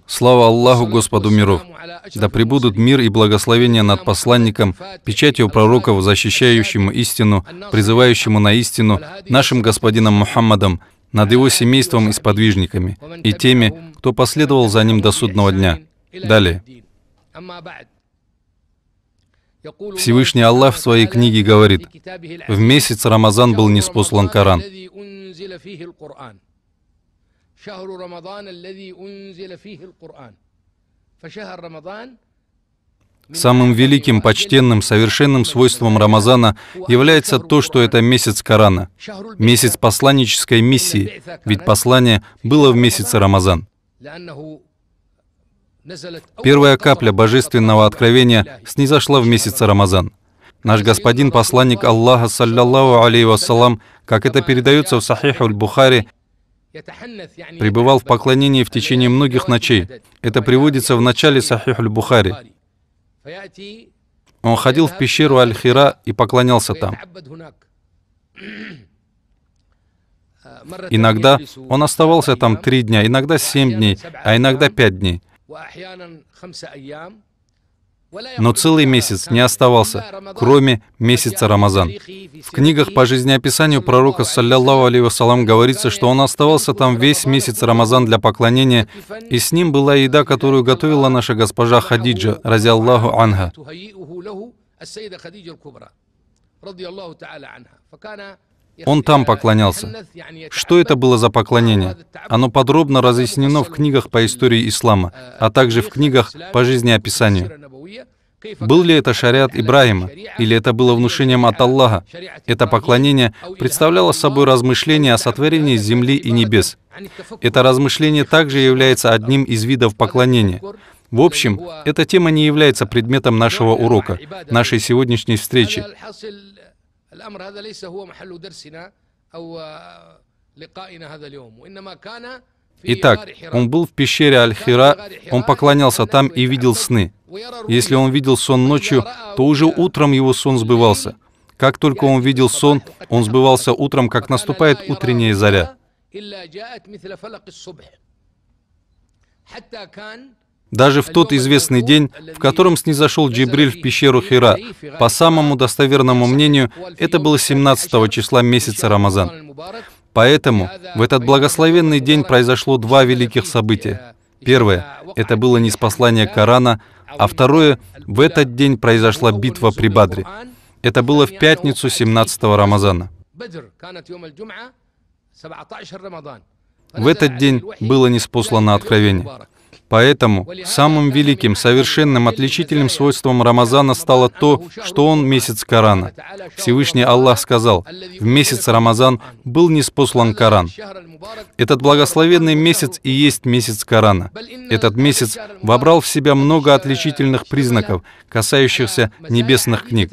Слава Аллаху, Господу миров! Да пребудут мир и благословение над посланником, печатью пророков, защищающему истину, призывающему на истину, нашим господином Мухаммадом, над его семейством и сподвижниками, и теми, кто последовал за ним до судного дня. Далее. Всевышний Аллах в своей книге говорит: в месяц Рамазан был ниспослан Коран. Самым великим, почтенным, совершенным свойством Рамазана является то, что это месяц Корана, месяц посланнической миссии, ведь послание было в месяце Рамазан. Первая капля божественного откровения снизошла в месяц Рамазан. Наш господин посланник Аллаха, саллаллаху алейхи вассалам, как это передается в Сахих аль-Бухари, пребывал в поклонении в течение многих ночей. Это приводится в начале Сахих аль-Бухари. Он ходил в пещеру Аль-Хира и поклонялся там. Иногда он оставался там 3 дня, иногда 7 дней, а иногда 5 дней. Но целый месяц не оставался, кроме месяца Рамазан. В книгах по жизнеописанию пророка, саллаллаху алейхи вассалам, говорится, что он оставался там весь месяц Рамазан для поклонения, и с ним была еда, которую готовила наша госпожа Хадиджа, рази Аллаху анха. Он там поклонялся. Что это было за поклонение? Оно подробно разъяснено в книгах по истории ислама, а также в книгах по жизнеописанию. Был ли это шариат Ибрахима, или это было внушением от Аллаха? Это поклонение представляло собой размышление о сотворении земли и небес. Это размышление также является одним из видов поклонения. В общем, эта тема не является предметом нашего урока, нашей сегодняшней встречи. Итак, он был в пещере Аль-Хира, он поклонялся там и видел сны. Если он видел сон ночью, то уже утром его сон сбывался. Как только он видел сон, он сбывался утром, как наступает утренняя заря. Даже в тот известный день, в котором снизошел Джибриль в пещеру Хира, по самому достоверному мнению, это было 17 числа месяца Рамазан. Поэтому в этот благословенный день произошло 2 великих события. Первое — это было ниспослание Корана, а второе — в этот день произошла битва при Бадре. Это было в пятницу 17 Рамазана. В этот день было ниспослано откровение. Поэтому самым великим, совершенным, отличительным свойством Рамазана стало то, что он месяц Корана. Всевышний Аллах сказал: в месяц Рамазан был ниспослан Коран. Этот благословенный месяц и есть месяц Корана. Этот месяц вобрал в себя много отличительных признаков, касающихся небесных книг.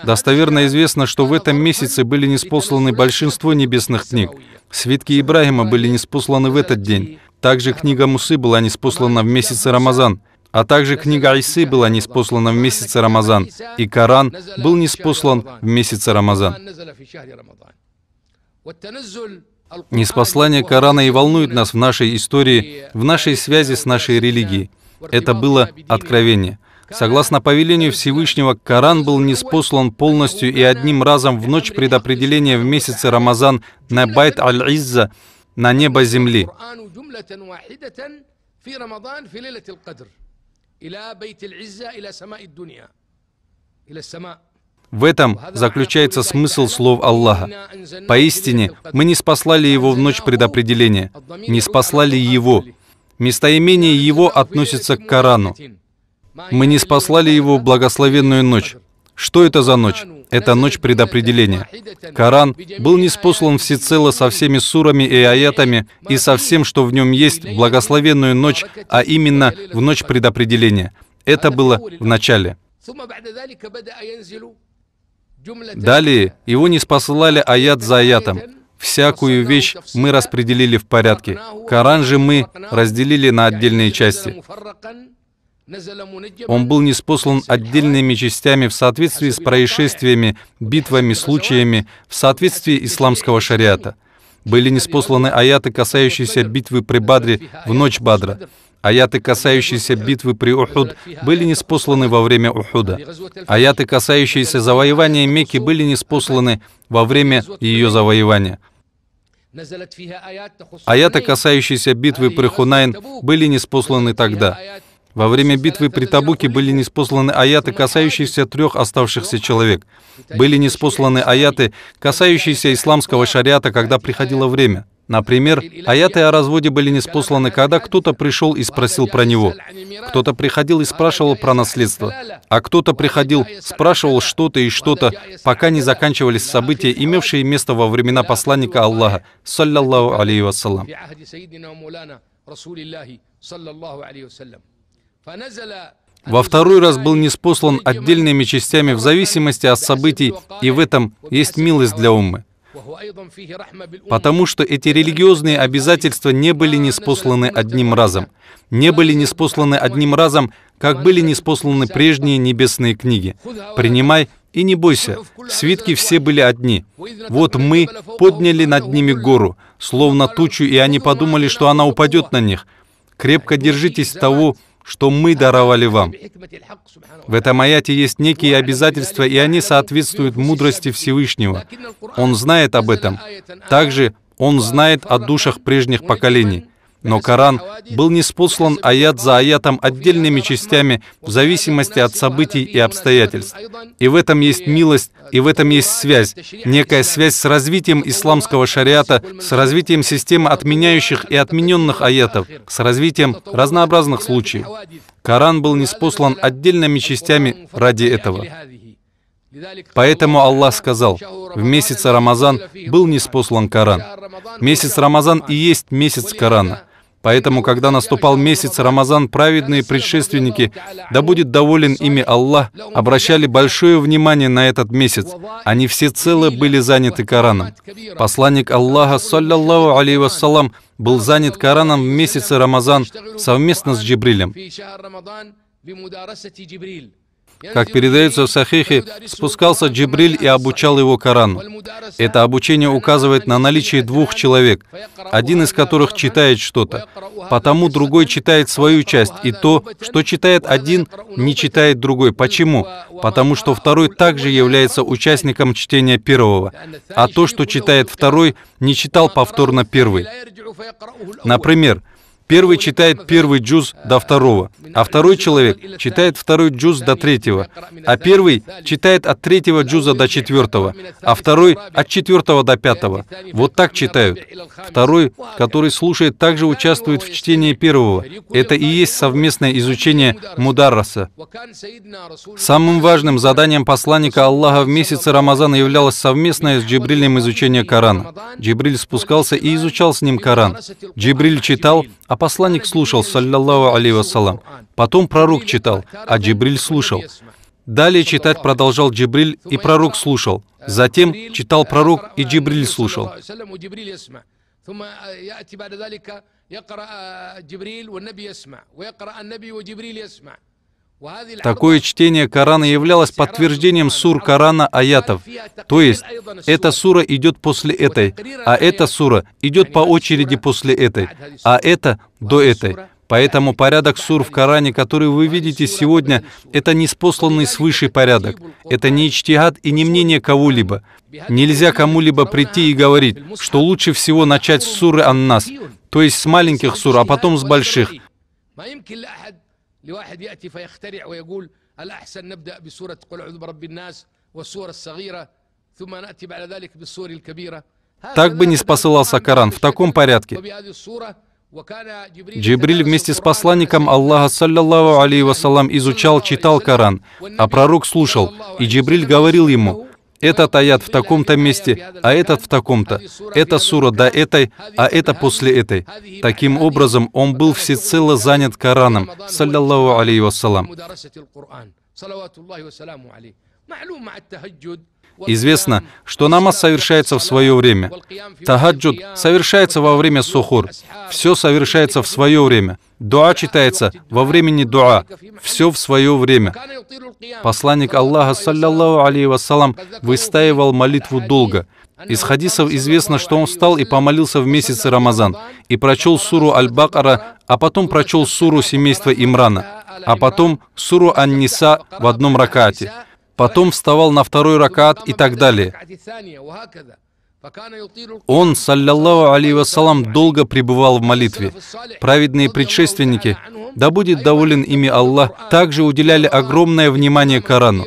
Достоверно известно, что в этом месяце были ниспосланы большинство небесных книг. Свитки Ибрахима были ниспосланы в этот день. Также книга Мусы была ниспослана в месяце Рамазан. А также книга Исы была ниспослана в месяце Рамазан. И Коран был ниспослан в месяце Рамазан. Ниспослание Корана и волнует нас в нашей истории, в нашей связи с нашей религией. Это было откровение. Согласно повелению Всевышнего, Коран был ниспослан полностью и одним разом в ночь предопределения в месяце Рамазан на Байт аль-Изза, на небо земли. В этом заключается смысл слов Аллаха. Поистине, мы ниспослали его в ночь предопределения, ниспослали его. Местоимение его относится к Корану. Мы ниспослали его в благословенную ночь. Что это за ночь? Это ночь предопределения. Коран был ниспослан всецело со всеми сурами и аятами и со всем, что в нем есть, в благословенную ночь, а именно в ночь предопределения. Это было в начале. Далее его ниспослали аят за аятом. Всякую вещь мы распределили в порядке. Коран же мы разделили на отдельные части. Он был ниспослан отдельными частями в соответствии с происшествиями, битвами, случаями, в соответствии исламского шариата. Были ниспосланы аяты, касающиеся битвы при Бадре в ночь Бадра. Аяты, касающиеся битвы при Ухуд, были ниспосланы во время Ухуда. Аяты, касающиеся завоевания Мекки, были ниспосланы во время ее завоевания. Аяты, касающиеся битвы при Хунайн, были ниспосланы тогда. Во время битвы при Табуке были ниспосланы аяты, касающиеся 3 оставшихся человек. Были ниспосланы аяты, касающиеся исламского шариата, когда приходило время. Например, аяты о разводе были ниспосланы, когда кто-то пришел и спросил про него. Кто-то приходил и спрашивал про наследство. А кто-то приходил, спрашивал что-то и что-то, пока не заканчивались события, имевшие место во времена посланника Аллаха, саллаллаху алейхи вассалям. Во второй раз был ниспослан отдельными частями в зависимости от событий, и в этом есть милость для уммы. Потому что эти религиозные обязательства не были ниспосланы одним разом. Не были ниспосланы одним разом, как были ниспосланы прежние небесные книги. Принимай и не бойся, свитки все были одни. Вот мы подняли над ними гору, словно тучу, и они подумали, что она упадет на них. Крепко держитесь того, что мы даровали вам. В этом аяте есть некие обязательства, и они соответствуют мудрости Всевышнего. Он знает об этом. Также Он знает о душах прежних поколений. Но Коран был ниспослан аят за аятом отдельными частями в зависимости от событий и обстоятельств. И в этом есть милость, и в этом есть связь, некая связь с развитием исламского шариата, с развитием системы отменяющих и отмененных аятов, с развитием разнообразных случаев. Коран был ниспослан отдельными частями ради этого. Поэтому Аллах сказал, в месяц Рамазан был ниспослан Коран. Месяц Рамазан и есть месяц Корана. Поэтому, когда наступал месяц Рамазан, праведные предшественники, да будет доволен ими Аллах, обращали большое внимание на этот месяц. Они всецело были заняты Кораном. Посланник Аллаха, саллаллаху алейхи вассалам, был занят Кораном в месяце Рамазан совместно с Джибрилем. Как передается в Сахихе, спускался Джибриль и обучал его Корану. Это обучение указывает на наличие 2 человек, один из которых читает что-то. Потому другой читает свою часть, и то, что читает один, не читает другой. Почему? Потому что второй также является участником чтения первого, а то, что читает второй, не читал повторно первый. Например, первый читает первый джуз до второго, а второй человек читает второй джуз до третьего, а первый читает от третьего джуза до 4-го, а второй от 4-го до 5-го. Вот так читают. Второй, который слушает, также участвует в чтении первого. Это и есть совместное изучение мударраса. Самым важным заданием посланника Аллаха в месяце Рамазана являлось совместное с Джибрилем изучение Корана. Джибриль спускался и изучал с ним Коран. Джибриль читал, а посланник слушал, саллаллаху алейхи вассалам. Потом пророк читал, а Джибриль слушал. Далее читать продолжал Джибриль, и пророк слушал. Затем читал пророк, и Джибриль слушал. Такое чтение Корана являлось подтверждением сур Корана аятов. То есть, эта сура идет после этой, а эта сура идет по очереди после этой, а это до этой. Поэтому порядок сур в Коране, который вы видите сегодня, это ниспосланный свыше порядок. Это не ичтихад и не мнение кого-либо. Нельзя кому-либо прийти и говорить, что лучше всего начать с суры Ан-Нас, то есть с маленьких сур, а потом с больших. لواحد يأتي فيخترع ويقول الأحسن نبدأ بسورة قل أعوذ برب الناس والسورة الصغيرة ثم نأتي بعد ذلك بالسور الكبيرة. Так бы не спосылался Коран в таком порядке. Джибриль вместе с посланником Аллаха, саллаллаху алейхи вассалам, изучал, читал Коран, а пророк слушал, и Джибриль говорил ему: этот аят в таком-то месте, а этот в таком-то. Это сура до этой, а это после этой. Таким образом, он был всецело занят Кораном, саллаллаху алейхи вассалам. Известно, что намаз совершается в свое время. Тахаджуд совершается во время сухур. Все совершается в свое время. Дуа читается во времени дуа. Все в свое время. Посланник Аллаха, саллаллаху алейхи вассалам, выстаивал молитву долго. Из хадисов известно, что он встал и помолился в месяц Рамазан, и прочел суру Аль-Бакара, а потом прочел суру семейства Имрана, а потом суру Ан-Ниса в одном ракате. Потом вставал на второй ракат и так далее. Он, саллаллаху алейхи вассалам, долго пребывал в молитве. Праведные предшественники, да будет доволен ими Аллах, также уделяли огромное внимание Корану.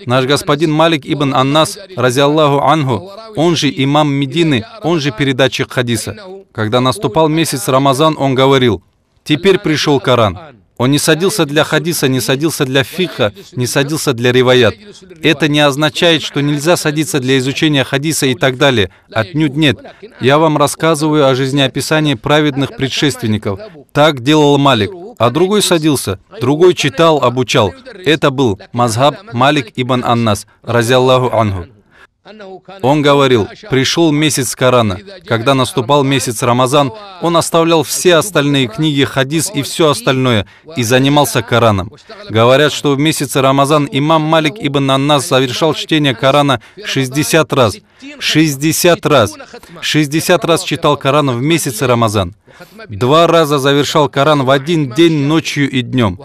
Наш господин Малик ибн Аннас, рази Аллаху анху, он же имам Медины, он же передатчик хадиса. Когда наступал месяц Рамазан, он говорил: «Теперь пришел Коран». Он не садился для хадиса, не садился для фикха, не садился для риваят. Это не означает, что нельзя садиться для изучения хадиса и так далее. Отнюдь нет. Я вам рассказываю о жизнеописании праведных предшественников. Так делал Малик. А другой садился, другой читал, обучал. Это был мазхаб Малик ибн Аннас, рази Аллаху анху. Он говорил: пришел месяц Корана. Когда наступал месяц Рамазан, он оставлял все остальные книги, хадис и все остальное, и занимался Кораном. Говорят, что в месяц Рамазан имам Малик ибн Аннас совершал чтение Корана 60 раз. 60 раз. 60 раз читал Коран в месяц Рамазан. 2 раза завершал Коран в один день, ночью и днем.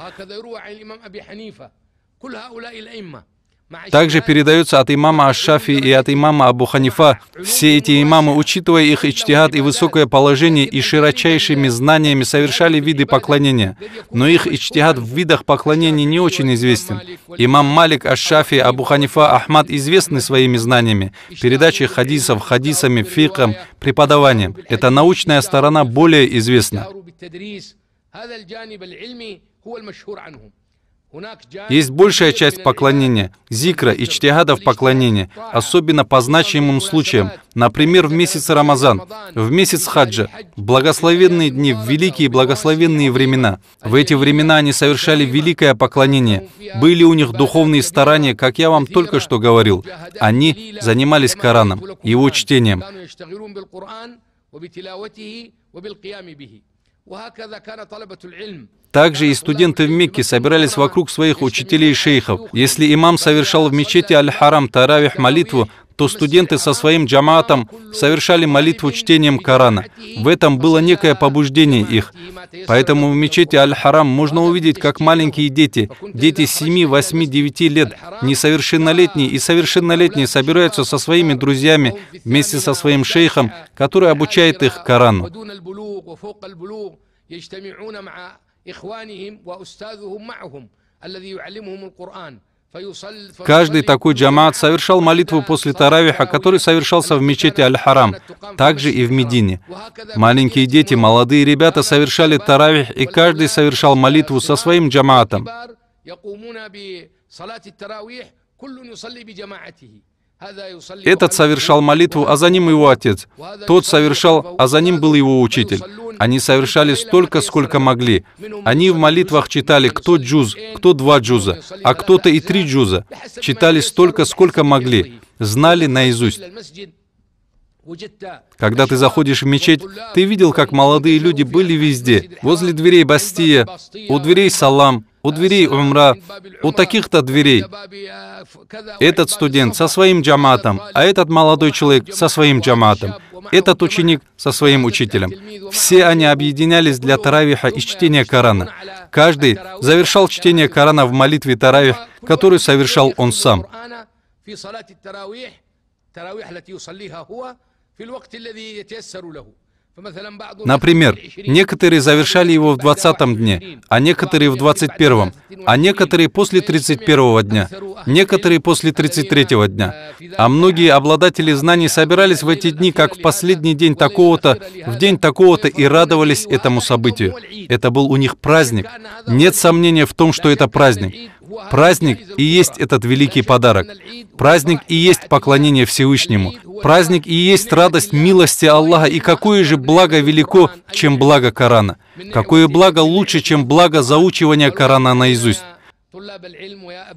Также передается от имама Аш-Шафи и от имама Абу Ханифа. Все эти имамы, учитывая их ичтихад и высокое положение и широчайшими знаниями, совершали виды поклонения. Но их ичтихад в видах поклонения не очень известен. Имам Малик, Аш-Шафи, Абу Ханифа, Ахмад известны своими знаниями, передачей хадисов, хадисами, фикхом, преподаванием. Эта научная сторона более известна. Есть большая часть поклонения, зикра и ичтихада в поклонении, особенно по значимым случаям, например, в месяц Рамазан, в месяц хаджа, в благословенные дни, в великие благословенные времена. В эти времена они совершали великое поклонение. Были у них духовные старания, как я вам только что говорил. Они занимались Кораном, его чтением. Также и студенты в Мекке собирались вокруг своих учителей и шейхов. Если имам совершал в мечети Аль-Харам таравих молитву, то студенты со своим джамаатом совершали молитву чтением Корана. В этом было некое побуждение их. Поэтому в мечети Аль-Харам можно увидеть, как маленькие дети, дети 7, 8, 9 лет, несовершеннолетние и совершеннолетние собираются со своими друзьями вместе со своим шейхом, который обучает их Корану. Каждый такой джамаат совершал молитву после таравиха, который совершался в мечети Аль-Харам, также и в Медине. Маленькие дети, молодые ребята совершали таравих, и каждый совершал молитву со своим джамаатом. Этот совершал молитву, а за ним его отец. Тот совершал, а за ним был его учитель. Они совершали столько, сколько могли. Они в молитвах читали кто джуз, кто 2 джуза, а кто-то и 3 джуза. Читали столько, сколько могли. Знали наизусть. Когда ты заходишь в мечеть, ты видел, как молодые люди были везде. Возле дверей Бастия, у дверей Салам, у дверей Умра, у таких-то дверей. Этот студент со своим джамаатом, а этот молодой человек со своим джамаатом, этот ученик со своим учителем. Все они объединялись для таравиха и чтения Корана. Каждый завершал чтение Корана в молитве таравих, которую совершал он сам. Например, некоторые завершали его в 20-м дне, а некоторые в 21-м, а некоторые после 31-го дня, некоторые после 33-го дня. А многие обладатели знаний собирались в эти дни, как в последний день такого-то, в день такого-то, и радовались этому событию. Это был у них праздник. Нет сомнения в том, что это праздник. Праздник и есть этот великий подарок. Праздник и есть поклонение Всевышнему. Праздник и есть радость милости Аллаха. И какое же благо велико, чем благо Корана? Какое благо лучше, чем благо заучивания Корана наизусть?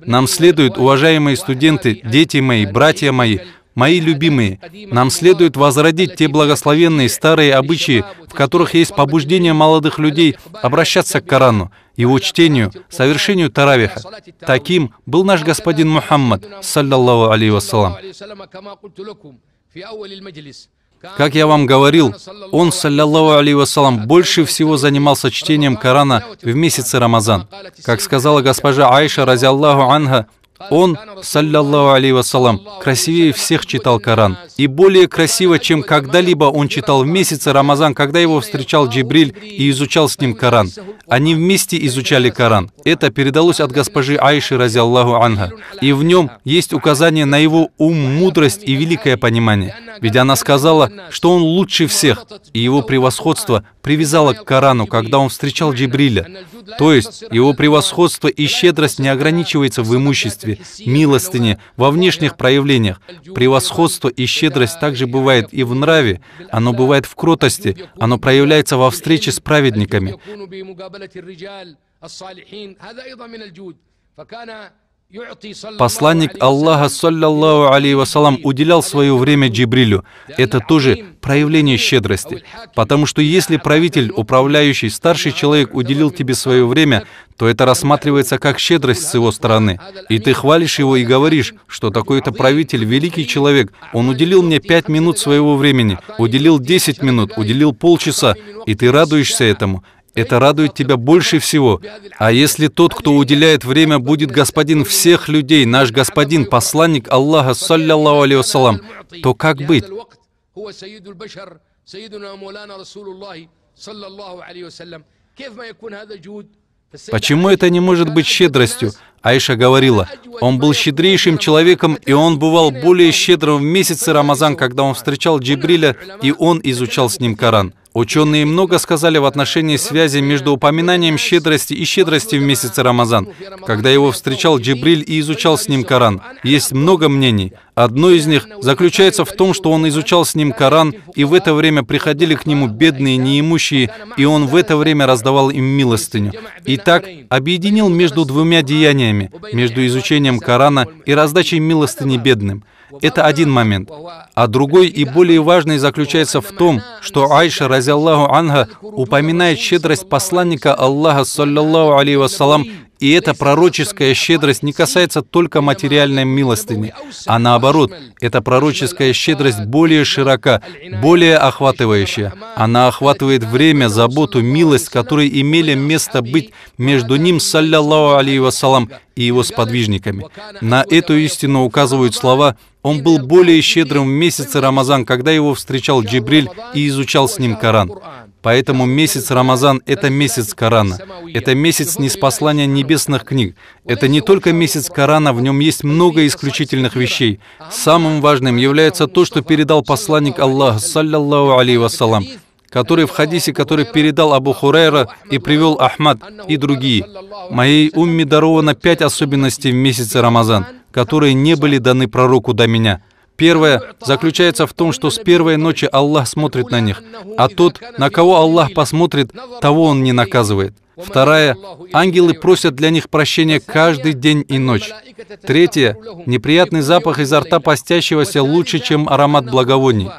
Нам следует, уважаемые студенты, дети мои, братья мои, мои любимые, нам следует возродить те благословенные старые обычаи, в которых есть побуждение молодых людей обращаться к Корану, его чтению, совершению таравиха. Таким был наш господин Мухаммад, саллаллаху алейхи вассалам. Как я вам говорил, он, саллаллаху алейхи вассалам, больше всего занимался чтением Корана в месяце Рамазан. Как сказала госпожа Айша, разиаллаху анха, он, саллаллаху алейхи вассалам, красивее всех читал Коран. И более красиво, чем когда-либо он читал в месяце Рамазан, когда его встречал Джибриль и изучал с ним Коран. Они вместе изучали Коран. Это передалось от госпожи Айши, разиаллаху анха. И в нем есть указание на его ум, мудрость и великое понимание. Ведь она сказала, что он лучше всех, и его превосходство привязало к Корану, когда он встречал Джибриля. То есть его превосходство и щедрость не ограничивается в имуществе, милостыне, во внешних проявлениях. Превосходство и щедрость также бывает и в нраве, оно бывает в кротости, оно проявляется во встрече с праведниками. Посланник Аллаха, саллаллаху алейхи вассалам, уделял свое время Джибрилю. Это тоже проявление щедрости. Потому что если правитель, управляющий, старший человек уделил тебе свое время, то это рассматривается как щедрость с его стороны. И ты хвалишь его и говоришь, что такой-то правитель, великий человек, он уделил мне 5 минут своего времени, уделил 10 минут, уделил полчаса, и ты радуешься этому. Это радует тебя больше всего. А если тот, кто уделяет время, будет господин всех людей, наш господин, посланник Аллаха, саллаллаху алейхи вассалам, то как быть? Почему это не может быть щедростью? Айша говорила, он был щедрейшим человеком, и он бывал более щедрым в месяце Рамазан, когда он встречал Джибриля, и он изучал с ним Коран. Ученые много сказали в отношении связи между упоминанием щедрости и щедрости в месяце Рамазан, когда его встречал Джибриль и изучал с ним Коран. Есть много мнений. Одно из них заключается в том, что он изучал с ним Коран, и в это время приходили к нему бедные, неимущие, и он в это время раздавал им милостыню. И так объединил между двумя деяниями, между изучением Корана и раздачей милостыни бедным. Это один момент. А другой и более важный заключается в том, что Айша, разиаллаху анха, упоминает щедрость посланника Аллаха, саллаллаху алейхи вассалам, и эта пророческая щедрость не касается только материальной милостыни, а наоборот, эта пророческая щедрость более широка, более охватывающая. Она охватывает время, заботу, милость, которые имели место быть между ним, саллаллаху алейхи вассалам, и его сподвижниками. На эту истину указывают слова: он был более щедрым в месяце Рамазан, когда его встречал Джибриль и изучал с ним Коран. Поэтому месяц Рамазан — это месяц Корана. Это месяц ниспослания небесных книг. Это не только месяц Корана, в нем есть много исключительных вещей. Самым важным является то, что передал посланник Аллаха, саллаллаху алейхи вассалам, который в хадисе, который передал Абу Хурайра и привел Ахмад и другие. Моей умме даровано 5 особенностей в месяце Рамазан, которые не были даны пророку до меня. Первое заключается в том, что с первой ночи Аллах смотрит на них, а тот, на кого Аллах посмотрит, того Он не наказывает. Вторая, ангелы просят для них прощения каждый день и ночь. Третье, неприятный запах изо рта постящегося лучше, чем аромат благовоний.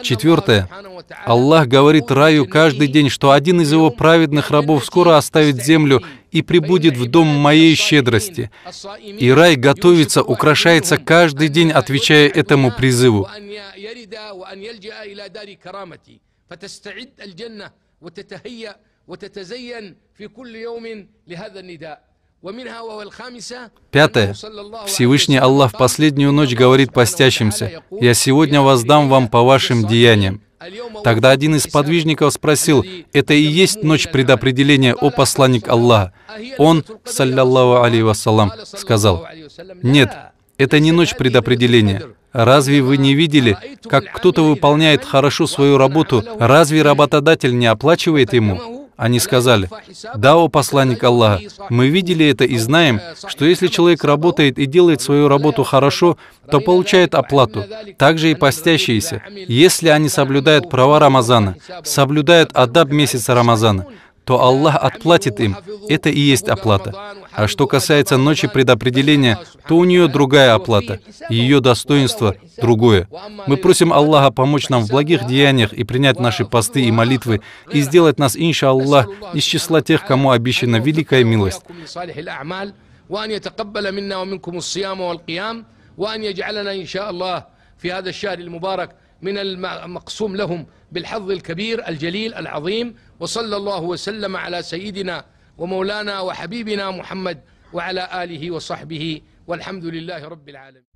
Четвертое. Аллах говорит раю каждый день, что один из его праведных рабов скоро оставит землю и прибудет в дом моей щедрости. И рай готовится, украшается каждый день, отвечая этому призыву. Пятое. Всевышний Аллах в последнюю ночь говорит постящимся: «Я сегодня воздам вам по вашим деяниям». Тогда один из подвижников спросил: «Это и есть ночь предопределения, о посланник Аллаха?» Он, саллаллаху алейхи вассалам, сказал: «Нет, это не ночь предопределения. Разве вы не видели, как кто-то выполняет хорошо свою работу? Разве работодатель не оплачивает ему?» Они сказали: «Да, о посланник Аллаха, мы видели это и знаем, что если человек работает и делает свою работу хорошо, то получает оплату. Также и постящиеся, если они соблюдают права Рамазана, соблюдают адаб месяца Рамазана, то Аллах отплатит им. Это и есть оплата. А что касается ночи предопределения, то у нее другая оплата, ее достоинство другое. Мы просим Аллаха помочь нам в благих деяниях и принять наши посты и молитвы, и сделать нас, иншаллах, из числа тех, кому обещана великая милость. من المقسوم لهم بالحظ الكبير الجليل العظيم وصلى الله وسلم على سيدنا ومولانا وحبيبنا محمد وعلى آله وصحبه والحمد لله رب العالمين.